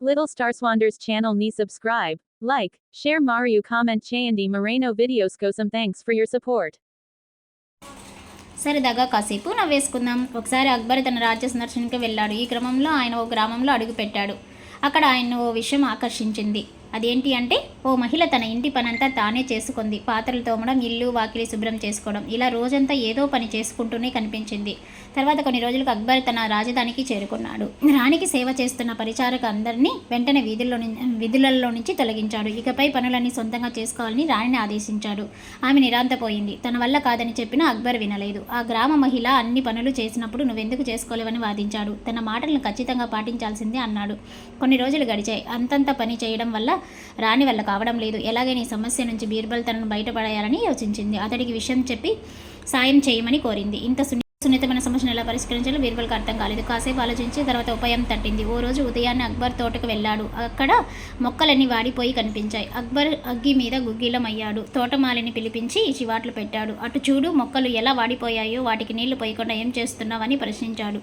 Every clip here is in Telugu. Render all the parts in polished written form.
Little Star Swanders channel ni subscribe, like, share Mario comment చేయండి Moreno videos కోసం thanks for your support. సరదాగా కాసేపు నవ్వేసుకుందాం. ఒకసారి అక్బర్ తన రాజ్య సందర్శనకి వెళ్ళాడు. ఈ క్రమంలో ఆయన ఓ గ్రామంలో అడుగుపెట్టాడు. అక్కడ ఆయన ఓ విషయం ఆకర్షించింది. అదేంటి అంటే, ఓ మహిళ తన ఇంటి పనంతా తానే చేసుకుంది. పాత్రలు తోమడం, ఇల్లు వాకిలి శుభ్రం చేసుకోవడం, ఇలా రోజంతా ఏదో పని చేసుకుంటూనే కనిపించింది. తర్వాత కొన్ని రోజులకు అక్బర్ తన రాజధానికి చేరుకున్నాడు. రాణికి సేవ చేస్తున్న పరిచారక అందరినీ వెంటనే విధులలో నుంచి తొలగించాడు. ఇకపై పనులన్నీ సొంతంగా చేసుకోవాలని రాణిని ఆదేశించాడు. ఆమె నిరాంతపోయింది. తన వల్ల కాదని చెప్పినా అక్బర్ వినలేదు. ఆ గ్రామ మహిళ అన్ని పనులు చేసినప్పుడు నువ్వెందుకు చేసుకోలేవని వాదించాడు. తన మాటలను ఖచ్చితంగా పాటించాల్సిందే అన్నాడు. కొన్ని రోజులు గడిచాయి. అంతంత పని చేయడం వల్ల రాణి వల్ల కావడం లేదు. ఎలాగైనా ఈ సమస్య నుంచి బీర్బల్ తనను బయటపడేయాలని యోచించింది. అతడికి విషయం చెప్పి సాయం చేయమని కోరింది. ఇంత సున్నితమైన సమస్యను ఎలా పరిష్కరించాలో బీర్బల్కి అర్థం కాలేదు. కాసేపు ఆలోచించి తర్వాత ఉపాయం తట్టింది. ఓ రోజు ఉదయాన్నే అక్బర్ తోటకు వెళ్ళాడు. అక్కడ మొక్కలన్నీ వాడిపోయి కనిపించాయి. అక్బర్ అగ్గి మీద గుగ్గిలమయ్యాడు. తోటమాలిని పిలిపించి చివాట్లు పెట్టాడు. అటు చూడు, మొక్కలు ఎలా వాడిపోయాయో, వాటికి నీళ్లు పోయకుండా ఏం చేస్తున్నావని ప్రశ్నించాడు.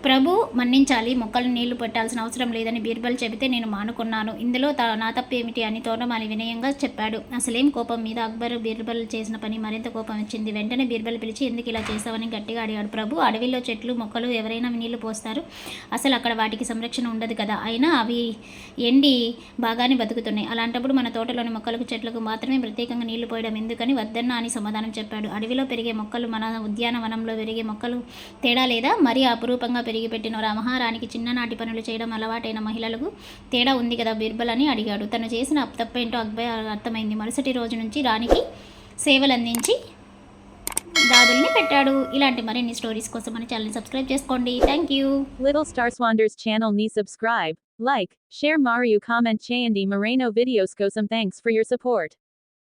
ప్రభు మన్నించాలి, మొక్కలు నీళ్లు పెట్టాల్సిన అవసరం లేదని బీర్బల్ చెబితే నేను మానుకున్నాను. ఇందులో నా తప్పేమిటి అని తోటమాలి వినయంగా చెప్పాడు. అసలేం కోపం మీద అక్బర్ బీర్బల్ చేసిన పని మరింత కోపం వచ్చింది. వెంటనే బీర్బల్ పిలిచి ఎందుకు ఇలా చేశావని గట్టిగా అడిగాడు. ప్రభు, అడవిలో చెట్లు మొక్కలు ఎవరైనా నీళ్లు పోస్తారు, అసలు అక్కడ వాటికి సంరక్షణ ఉండదు కదా, అయినా అవి ఎండి బాగానే బతుకుతున్నాయి. అలాంటప్పుడు మన తోటలోని మొక్కలకు చెట్లకు మాత్రమే ప్రత్యేకంగా నీళ్లు పోయడం ఎందుకని వద్దన్నా అని సమాధానం చెప్పాడు. అడవిలో పెరిగే మొక్కలు మన ఉద్యానవనంలో పెరిగే మొక్కలు తేడా లేదా? మరీ అపురూపంగా పెరిగిపెట్టిన మహారానికి చిన్ననాటి పనులు చేయడం అలవాటైన మహిళలకు తేడా ఉంది కదా బీర్బల్ అని అడిగాడు. తను చేసిన తప్పేంటో అక్బర్ అర్థమైంది. మరుసటి రోజు నుంచి రాణికి సేవలు అందించి దాదుల్ని పెట్టాడు. ఇలాంటి మరిన్ని స్టోరీస్ కోసం మన ఛానల్ని సబ్స్క్రైబ్ చేసుకోండి. Thank you. Little Star Swanders channel ni subscribe, like, share Mario comment చేయండి Moreno videos కోసం thanks for your support.